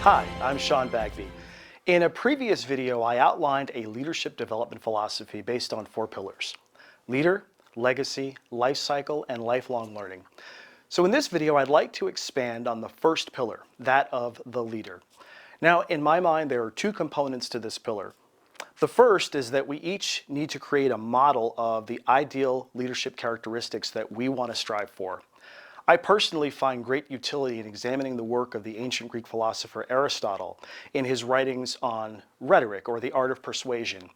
Hi, I'm Sean Bagby. In a previous video, I outlined a leadership development philosophy based on 4 pillars: leader, legacy, life cycle, and lifelong learning. So in this video, I'd like to expand on the first pillar, that of the leader. Now, in my mind, there are 2 components to this pillar. The first is that we each need to create a model of the ideal leadership characteristics that we want to strive for. I personally find great utility in examining the work of the ancient Greek philosopher Aristotle in his writings on rhetoric, or the art of persuasion.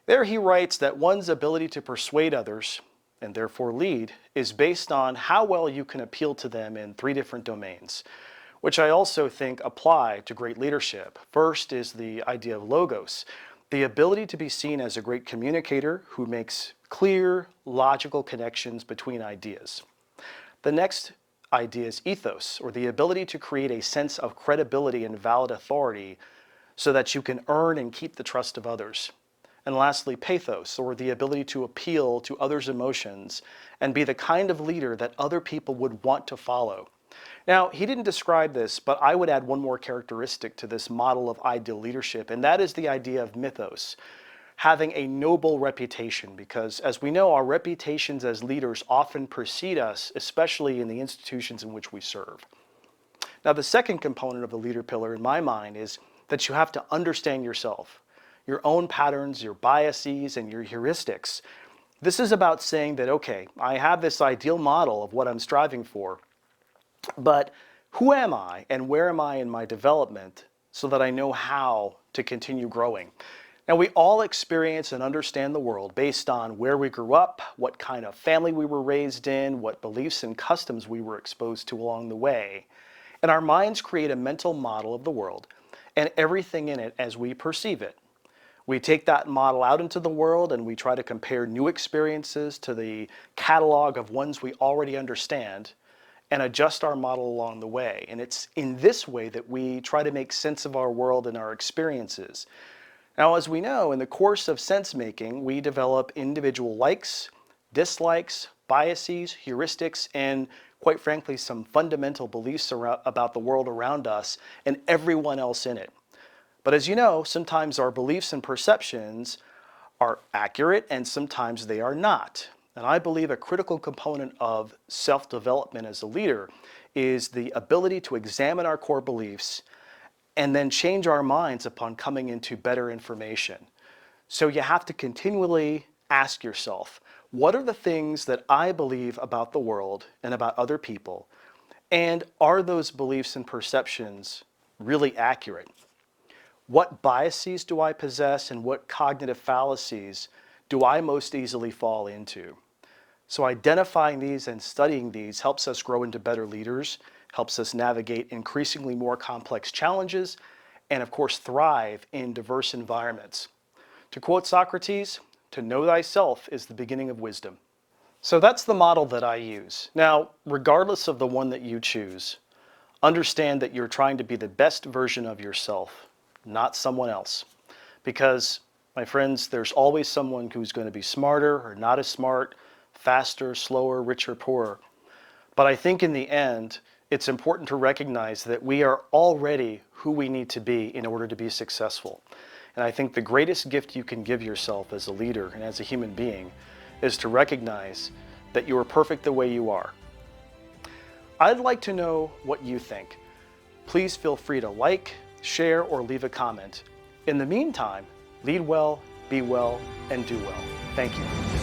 There he writes that one's ability to persuade others, and therefore lead, is based on how well you can appeal to them in 3 different domains, which I also think apply to great leadership. First is the idea of logos, the ability to be seen as a great communicator who makes clear, logical connections between ideas. The next idea is ethos, or the ability to create a sense of credibility and valid authority so that you can earn and keep the trust of others. And lastly, pathos, or the ability to appeal to others' emotions and be the kind of leader that other people would want to follow. Now, he didn't describe this, but I would add one more characteristic to this model of ideal leadership, and that is the idea of mythos, having a noble reputation, because as we know, our reputations as leaders often precede us, especially in the institutions in which we serve. Now, the second component of the leader pillar in my mind is that you have to understand yourself, your own patterns, your biases, and your heuristics. This is about saying that, okay, I have this ideal model of what I'm striving for, but who am I and where am I in my development so that I know how to continue growing? Now, we all experience and understand the world based on where we grew up, what kind of family we were raised in, what beliefs and customs we were exposed to along the way. And our minds create a mental model of the world and everything in it as we perceive it. We take that model out into the world and we try to compare new experiences to the catalog of ones we already understand and adjust our model along the way. And it's in this way that we try to make sense of our world and our experiences. Now, as we know, in the course of sense-making, we develop individual likes, dislikes, biases, heuristics, and quite frankly, some fundamental beliefs about the world around us and everyone else in it. But as you know, sometimes our beliefs and perceptions are accurate and sometimes they are not. And I believe a critical component of self-development as a leader is the ability to examine our core beliefs and then change our minds upon coming into better information. So you have to continually ask yourself, what are the things that I believe about the world and about other people? And are those beliefs and perceptions really accurate? What biases do I possess and what cognitive fallacies do I most easily fall into? So identifying these and studying these helps us grow into better leaders, helps us navigate increasingly more complex challenges, and of course thrive in diverse environments. To quote Socrates, "To know thyself is the beginning of wisdom." So that's the model that I use. Now, regardless of the one that you choose, understand that you're trying to be the best version of yourself, not someone else. Because, my friends, there's always someone who's going to be smarter or not as smart, faster, slower, richer, poorer. But I think in the end, it's important to recognize that we are already who we need to be in order to be successful. And I think the greatest gift you can give yourself as a leader and as a human being is to recognize that you are perfect the way you are. I'd like to know what you think. Please feel free to like, share, or leave a comment. In the meantime, lead well, be well, and do well. Thank you.